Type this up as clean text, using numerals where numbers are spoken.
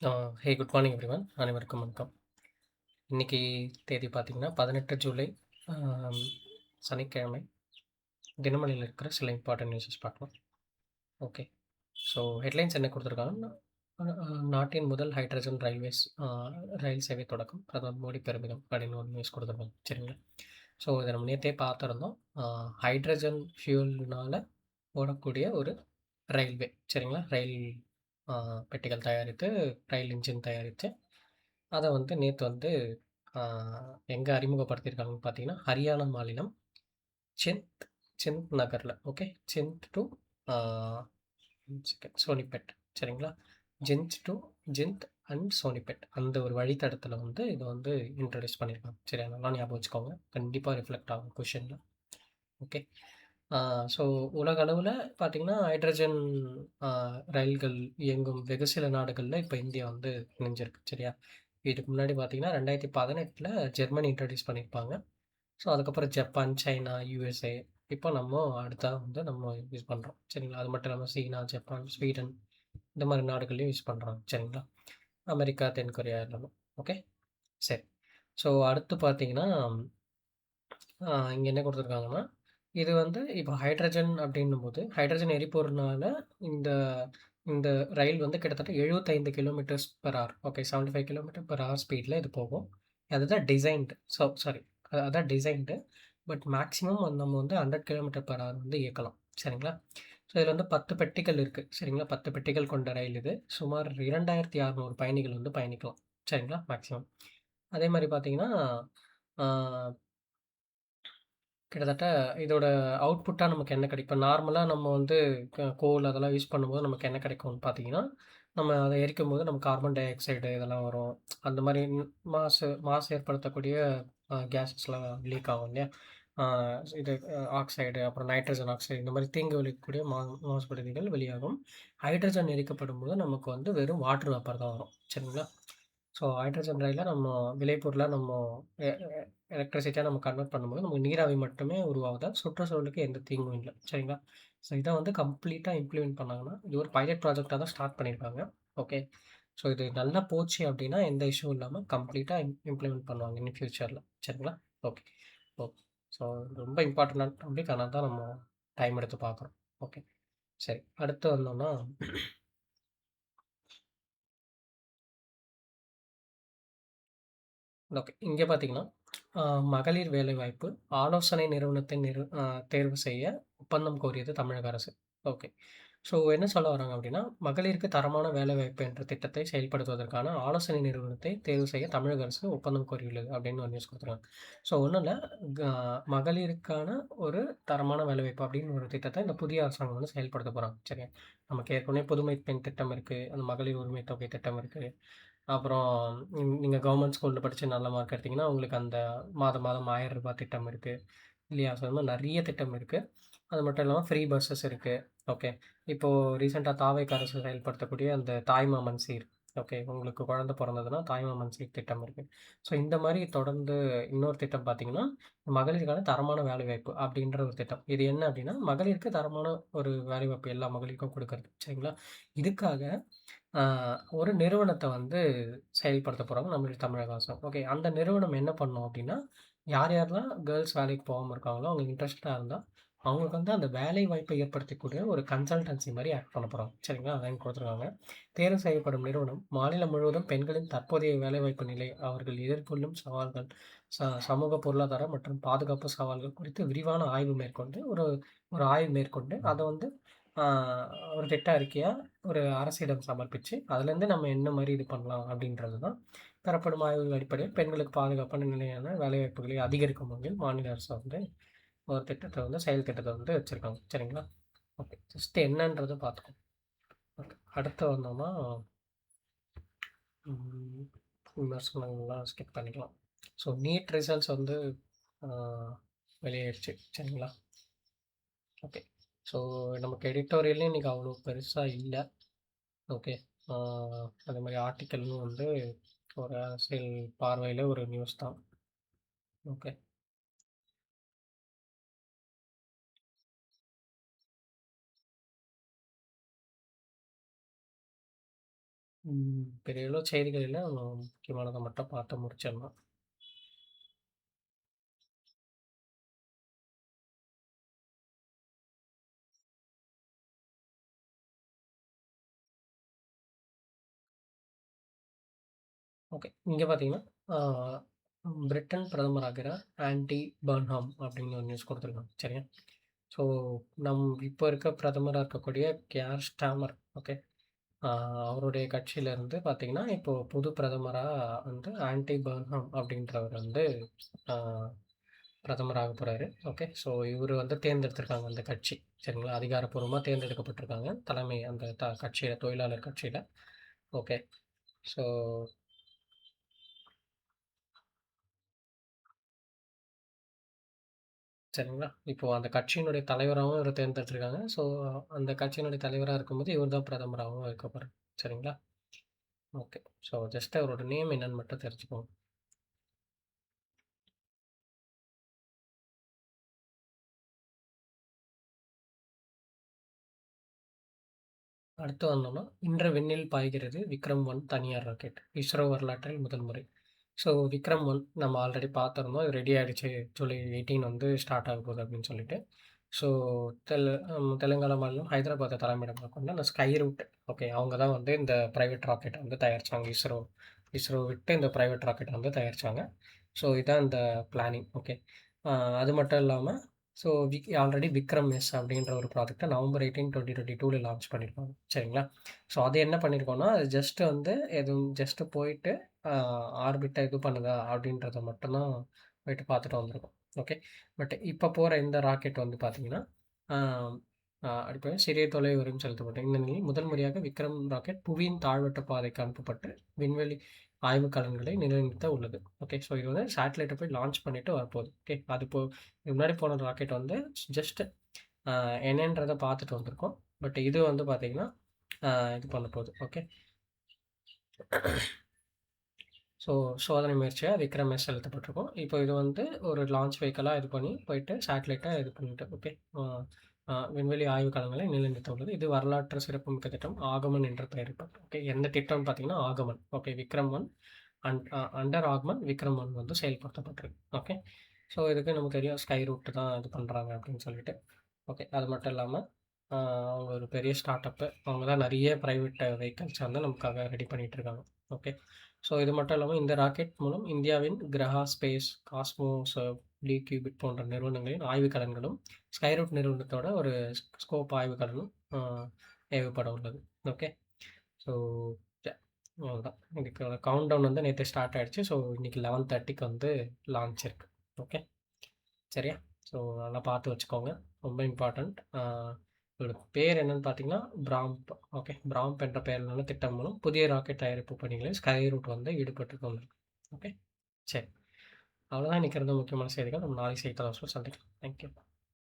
ஹே good morning everyone. அனைவருக்கும் வணக்கம். இன்னைக்கு தேதி பார்த்தீங்கன்னா 18 ஜூலை ஆம், சனிக்கிழமை. தினமணியில் இருக்கிற சில இம்பார்ட்டன்ட் நியூஸஸ் பார்க்கலாம். ஓகே, ஸோ ஹெட்லைன்ஸ் என்ன கொடுத்துருக்காங்கன்னா, நாட்டின் முதல் ஹைட்ரஜன் ரயில் சேவை தொடக்கம், பிரதமர் மோடி பெருமிதம் அப்படின்னு ஒரு நியூஸ் கொடுத்துருக்காங்க. சரிங்களா? ஸோ இதை நம்ம நேற்றே பார்த்துருந்தோம். ஹைட்ரஜன் ஃபியூல்னால ஓடக்கூடிய ஒரு ரயில்வே. சரிங்களா? ரயில் பெட்டிகள் தயாரித்து, ரயில் இன்ஜின் தயாரித்து அதை வந்து நேற்று வந்து எங்கே அறிமுகப்படுத்தியிருக்காங்கன்னு பார்த்தீங்கன்னா, ஹரியானா மாநிலம் சிந்த் சிந்த் நகரில். Okay, Jind to Sonipat. சரிங்களா? ஜிந்த் அண்ட் சோனிபெட் அந்த ஒரு வழித்தடத்தில் வந்து இதை வந்து இன்ட்ரடியூஸ் பண்ணியிருக்காங்க. சரி, அதெல்லாம் ஞாபகம் வச்சுக்கோங்க, கண்டிப்பாக ரிஃப்ளெக்ட் ஆகும் கொஷனில். ஓகே, ஸோ உலக அளவில் பார்த்தீங்கன்னா ஹைட்ரஜன் ரயில்கள் இயங்கும் வெகு சில நாடுகளில் இப்போ இந்தியா வந்து இணைஞ்சிருக்கு. சரியா? இதுக்கு முன்னாடி பார்த்தீங்கன்னா 2018 ஜெர்மனி இன்ட்ரடியூஸ் பண்ணியிருப்பாங்க. ஸோ அதுக்கப்புறம் ஜப்பான், சைனா, யூஎஸ்ஏ, இப்போ நம்ம அடுத்தா வந்து நம்ம யூஸ் பண்ணுறோம். சரிங்களா? அது மட்டும் இல்லாமல் சீனா, ஜப்பான், ஸ்வீடன் இந்த மாதிரி நாடுகள்லையும் யூஸ் பண்ணுறாங்க. சரிங்களா? அமெரிக்கா, தென்கொரியா எல்லாமே. ஓகே, சரி. ஸோ அடுத்து பார்த்தீங்கன்னா இங்கே என்ன கொடுத்துருக்காங்கன்னா, இது வந்து இப்போ ஹைட்ரஜன் அப்படின்னும்போது ஹைட்ரஜன் எரிபொருள்னால இந்த இந்த ரயில் வந்து கிட்டத்தட்ட 75 kilometres per hour. Okay, 75 kilometre per hour ஸ்பீடில் இது போகும். அதுதான் டிசைன்டு. சாரி, அதான் டிசைன்டு. பட் மேக்ஸிமம் நம்ம வந்து 100 கிலோமீட்டர் பெர் ஹவர் வந்து இயக்கலாம். சரிங்களா? ஸோ இதில் வந்து 10 பெட்டிகள் இருக்குது. சரிங்களா? 10 பெட்டிகள் கொண்ட ரயில் இது. சுமார் 2600 பயணிகள் வந்து பயணிக்கலாம். சரிங்களா? மேக்ஸிமம். அதே மாதிரி பார்த்தீங்கன்னா கிட்டத்தட்ட இதோட அவுட்புட்டா நமக்கு என்ன கிடைக்கும்? இப்ப நார்மலா நம்ம வந்து கோல் அதெல்லாம் யூஸ் பண்ணும்போது நமக்கு என்ன கிடைக்கும்னு பார்த்தீங்கன்னா, நம்ம அத எரிக்கும்போது நமக்கு கார்பன் டை ஆக்சைடு இதெல்லாம் வரும். அந்த மாரி மாசு மாசு ஏற்படுத்தக்கூடிய கேஸஸ்லாம் லீக் ஆகும் இல்லையா? ஆ இது ஆக்சைடு, அப்புறம் நைட்ரஜன் ஆக்சைடு இந்த மாரி தீங்கு விளைவிக்கக்கூடிய மாசுபடுதிகள் வெளியாகும். ஹைட்ரஜன் எரிக்கப்படும்போது நமக்கு வந்து வெறும் வாட்டர் வேப்பர் தான் வரும். சரிங்களா? ஸோ ஹைட்ரஜன் ரயில நம்ம விளைபொருளா நம்ம எ எ எலக்ட்ரிசிட்டியா நம்ம கன்வெர்ட் பண்ணும்போது, நமக்கு நீராவி மட்டுமே உருவாகுது. சுற்றுச்சூழலுக்கு எந்த தீங்கும் இல்ல. சரிங்களா? ஸோ இத வந்து கம்ப்ளீட்டா இம்ப்ளிமெண்ட் பண்ணாங்கன்னா, இது ஒரு பைலட் ப்ராஜெக்ட்டா தான் ஸ்டார்ட் பண்ணியிருக்காங்க. ஓகே. ஸோ இது நல்லா போச்சு அப்டின்னா, எந்த இஷ்யூ இல்லாம கம்ப்ளீட்டா இம்ப்ளிமெண்ட் பண்ணுவாங்க இன் ஃபியூச்சர்ல. சரிங்களா? ஓகே. ஓகே. ஸோ ரொம்ப இம்பார்ட்டன்டான டாபிக். அதனால தான் நம்ம டைம் எடுத்து பார்க்குறோம். ஓகே. சரி. அடுத்து வந்தோம்னா ஓகே. இங்க பார்த்தீங்கன்னா, மகளிர் வேலைவாய்ப்பு ஆலோசனை நிறுவனத்தை தேர்வு செய்ய ஒப்பந்தம் கோரியது தமிழக அரசு. ஓகே. ஸோ என்ன சொல்ல வராங்க அப்டின்னா, மகளிருக்கு தரமான வேலைவாய்ப்பு என்ற திட்டத்தை செயல்படுத்துவதற்கான ஆலோசனை நிறுவனத்தை தேர்வு செய்ய தமிழக அரசு ஒப்பந்தம் கோரியுள்ளது அப்டின்னு ஒரு நியூஸ் குடுத்துருக்காங்க. ஸோ ஒண்ணும் இல்ல, க மகளிருக்கான ஒரு தரமான வேலைவாய்ப்பு அப்டின்னு ஒரு திட்டத்த இந்த புதிய அரசாங்கம் வந்து செயல்படுத்த போறாங்க. சரியா? நமக்கு ஏற்கனவே புதுமை பெண் திட்டம் இருக்கு. அந்த மகளிர் உரிமை தொகை திட்டம் இருக்கு. அப்புறம் நீங்க கவர்மெண்ட் ஸ்கூல்ல படிச்சு நல்ல மார்க் எடுத்தீங்கன்னா, உங்களுக்கு அந்த மாதம் மாதம் ரூ. 1000 திட்டம் இருக்கு. இல்லையா? ஸோ, இந்த மாரி நெறைய திட்டம் இருக்கு. அது மட்டும் இல்லாம ஃப்ரீ பஸ்ஸஸ் இருக்கு. ஓகே. இப்போ ரீசென்ட்டா தாவேக்கா அரசு செயல்படுத்தக்கூடிய அந்த தாய்மாமன் சீர். ஓகே. உங்களுக்கு குழந்தை பொறந்ததுன்னா, தாய்மாமன் சீர் திட்டம் இருக்கு. ஸோ, இந்த மாரி தொடர்ந்து இன்னொரு திட்டம் பார்த்தீங்கன்னா, மகளிருக்கான தரமான வேலைவாய்ப்பு அப்படின்ற ஒரு திட்டம். இது என்ன அப்படின்னா, மகளிருக்கு தரமான ஒரு வேலைவாய்ப்பு எல்லா மகளிருக்கும் குடுக்குறது. சரிங்களா? இதுக்காக ஆ ஒரு நிறுவனத்த வந்து செயல்படுத்த போறாங்க நம்மளுடைய தமிழக அரசு. ஓகே. அந்த நிறுவனம் என்ன பண்ணும் அப்டின்னா, யார் யாரெல்லாம் கேர்ல்ஸ் வேலைக்கு போகாம இருக்காங்களோ, அவங்க இன்ட்ரெஸ்ட்டா இருந்தா, அவங்களுக்கு வந்து அந்த வேலை வாய்ப்பை ஏற்படுத்தக்கூடிய ஒரு கன்சல்டன்சி மாரி ஆக்ட் பண்ண போறாங்க. சரிங்களா? அதான் குடுத்துருக்காங்க. தேர்வு செய்யப்படும் நிறுவனம் மாநிலம் முழுவதும் பெண்களின் தற்போதைய வேலைவாய்ப்பு நிலை, அவர்கள் எதிர்கொள்ளும் சவால்கள், சமூக பொருளாதார மற்றும் பாதுகாப்பு சவால்கள் குறித்து விரிவான ஆய்வு மேற்கொண்டு ஒரு ஆய்வு மேற்கொண்டு அத வந்து ஆ ஒரு திட்ட அறிக்கையா ஒரு அரசிடம் சமர்ப்பிச்சு, அதுலேருந்து நம்ம என்ன மாரி இது பண்ணலாம் அப்படின்றது தான். பெறப்படும் ஆய்வுகள் அடிப்படையில் பெண்களுக்கு பாதுகாப்பான நிலையான வேலைவாய்ப்புகளை அதிகரிக்கும் வகையில் மாநில அரசு வந்து ஒரு திட்டத்த வந்து செயல் திட்டத்த வந்து வச்சிருக்காங்க. சரிங்களா? ஓகே. ஜஸ்ட் என்னன்றத பார்த்துக்குவோம். ஓகே. அடுத்து வந்தோம்னா, ம் விமர்சனங்கள்லாம் ஸ்கிப் பண்ணிக்கலாம். ஸோ நீட் ரிசல்ட்ஸ் வந்து ஆ வெளியாயிடுச்சு. சரிங்களா? ஓகே. ஸோ நமக்கு எடிட்டோரியல்லே இன்னைக்கு அவ்வளோ பெருசா இல்ல. ஓகே. ஆ அதே மாரி ஆர்டிக்கலும் வந்து ஒரு அரசியல் பார்வையில ஒரு நியூஸ் தான். ஓகே. பெரிய அளவு செய்திகள் இல்ல. முக்கியமானத மட்டும் பார்த்து முடிச்சிடலாம். ஓகே. இங்க பார்த்தீங்கன்னா, ஆ பிரிட்டன் பிரதமராகிற ஆன்டி பர்ன்ஹாம் அப்படின்னு ஒரு நியூஸ் குடுத்துருக்காங்க. சரியா? ஸோ, இப்போ இருக்க பிரதமரா இருக்கக்கூடிய கியார் ஸ்டார்மர். ஓகே. ஆ அவருடைய கட்சியிலருந்து பார்த்தீங்கன்னா, இப்போ புது பிரதமரா வந்து ஆன்டி பர்ன்ஹாம் அப்படின்றவர் வந்து ஆ பிரதமர் ஆகப் போறாரு. ஓகே. ஸோ, இவரு வந்து தேர்ந்தெடுத்திருக்காங்க அந்த கட்சி. சரிங்களா? அதிகாரப்பூர்வமா தேர்ந்தெடுக்கப்பட்டிருக்காங்க. தலைமை அந்த கட்சியில தொழிலாளர் கட்சியில. ஓகே. ஸோ சரிங்களா? இப்போ அந்த கட்சியினுடைய தலைவராவும் இவர தேர்ந்தெடுத்திருக்காங்க. ஸோ, அந்த கட்சியினுடைய தலைவரா இருக்கும்போது, இவர் தான் பிரதமராவும் இருக்க போறாரு. சரிங்களா? ஓகே. ஸோ, ஜஸ்ட் அவரோட நேம் என்னன்னு மட்டும் தெரிஞ்சுக்கோங்க. அடுத்து வந்தோம்னா, இன்று விண்ணில் பாய்கிறது விக்ரம் 1 தனியார் ராக்கெட். இஸ்ரோ வரலாற்றில் முதல் முறை. ஸோ, விக்ரம் 1 நம்ம ஆல்ரெடி பார்த்திருந்தோம். இது ரெடி ஆயிடுச்சு. ஜூலை 18 வந்து ஸ்டார்ட் ஆக போகுது அப்படின்னு சொல்லிட்டு. ஸோ, தெலுங்கானா மாநிலம் ஹைதராபாத்த தலைமையிடமா கொண்ட அந்த ஸ்கை ரூட். ஓகே. அவங்க தான் வந்து இந்த பிரைவேட் ராக்கெட்ட வந்து தயாரிச்சாங்க. இஸ்ரோ விட்டு இந்த பிரைவேட் ராக்கெட்ட வந்து தயாரிச்சாங்க. ஸோ, இதான் இந்த பிளானிங். ஓகே. அ அது மட்டும் இல்லாம, ஸோ ஆல்ரெடி விக்ரம் எஸ் அப்படின்ற ஒரு ப்ராஜெக்ட்ட நவம்பர் 18, 2022ல லான்ச் பண்ணியிருக்காங்க. சரிங்களா? ஸோ, அது என்ன பண்ணியிருக்கோம்னா, அது ஜஸ்ட் வந்து எதுவும் ஜஸ்ட் போயிட்டு அ ஆர்பிட்ட இது பண்ணுதா அப்படின்றத மட்டும் தான் போயிட்டு பார்த்துட்டு வந்திருக்கோம். ஓகே. பட் இப்ப போற இந்த ராக்கெட் வந்து பார்த்தீங்கன்னா, ஆ இப்போ சிறிய தொலைவு வரையும் செலுத்தப்பட்டது. இந்த நிலையில் முதல் முறையாக விக்ரம் ராக்கெட் புவியின் தாழ்வட்ட பாதைக்கு அனுப்பப்பட்டு விண்வெளி ஆய்வுக் கலன்களை நிலைநிறுத்த உள்ளது. ஓகே. ஸோ, இது வந்து சேட்டலைட்ட போய் லான்ச் பண்ணிட்டு வரப்போகுது. ஓகே. இதுக்கு முன்னாடி போன ராக்கெட் வந்து ஜஸ்ட் அ என்னன்றத பார்த்துட்டு வந்திருக்கோம். பட் இது வந்து பார்த்தீங்கன்னா, இது பண்ண போகுது. ஓகே. ஸோ, சோதனை முயற்சியா விக்ரம் எஸ் செலுத்தப்பட்டிருக்கும். இப்போ இது வந்து ஒரு லான்ச் வெஹிக்கிளா இது பண்ணி போயிட்டு சேட்டலைட்டா இது பண்ணிட்டு ஓகே. அ அ விண்வெளி ஆய்வு களங்களை நிலைநிறுத்த உள்ளது. இது வரலாற்று சிறப்புமிக்க திட்டம் ஆகமன் என்ற பெயரிடப்பட்டது. ஓகே. எந்த திட்டம்னு பார்த்தீங்கன்னா ஆகமன். ஓகே. விக்ரம் 1 அண்டர் ஆகமன் விக்ரம் 1 வந்து செயல்படுத்தப்பட்டிருக்கு. ஓகே. ஸோ, இதுக்கு நமக்கு தெரியும் ஸ்கை ரூட் தான் இது பண்றாங்க அப்படின்னு சொல்லிட்டு. ஓகே. அது மட்டும் இல்லாம, அவங்க ஒரு பெரிய ஸ்டார்ட் அப்பு. அவங்க தான் நெறைய பிரைவேட் வெஹிக்கிள்ஸ் வந்து நமக்காக ரெடி பண்ணிட்டு இருக்காங்க. ஓகே. ஸோ, இது மட்டும் இல்லாம இந்த ராக்கெட் மூலம் இந்தியாவின் Graha space, Cosmos, blue cubit போன்ற நிறுவனங்களின் ஆய்வுக்கலன்களும், ஸ்கைரூட் நிறுவனத்தோட ஒரு ஸ்கோப் ஆய்வுக்கலனும் ஏவப்பட உள்ளது. ஓகே. ஸோ, ய அவ்வளோதான். இதுக்கான கவுண்ட்டவுன் வந்து நேத்து ஸ்டார்ட் ஆயிடுச்சு. ஸோ, இன்னைக்கு 11:30க்கு வந்து லான்ச் இருக்கு. ஓகே. சரியா? ஸோ, நல்லா பார்த்து வச்சுக்கோங்க. ரொம்ப இம்பார்ட்டன்ட். இதோட பேர் என்னன்னு பார்த்தீங்கன்னா, பிராம்ப். ஓகே. பிராம்ப் என்ற பெயரிலான திட்டம் மூலம் புதிய ராக்கெட் தயாரிப்பு பணிகளில் ஸ்கை ரூட் வந்து ஈடுபட்டு கொண்டிருக்கு. ஓகே. சரி. அவ்வளோதான் இன்னைக்கு இருந்த முக்கியமான செய்திகள். நம்ம நாளைக்கு செய்தித்தாள் சந்திக்கலாம். Thank you.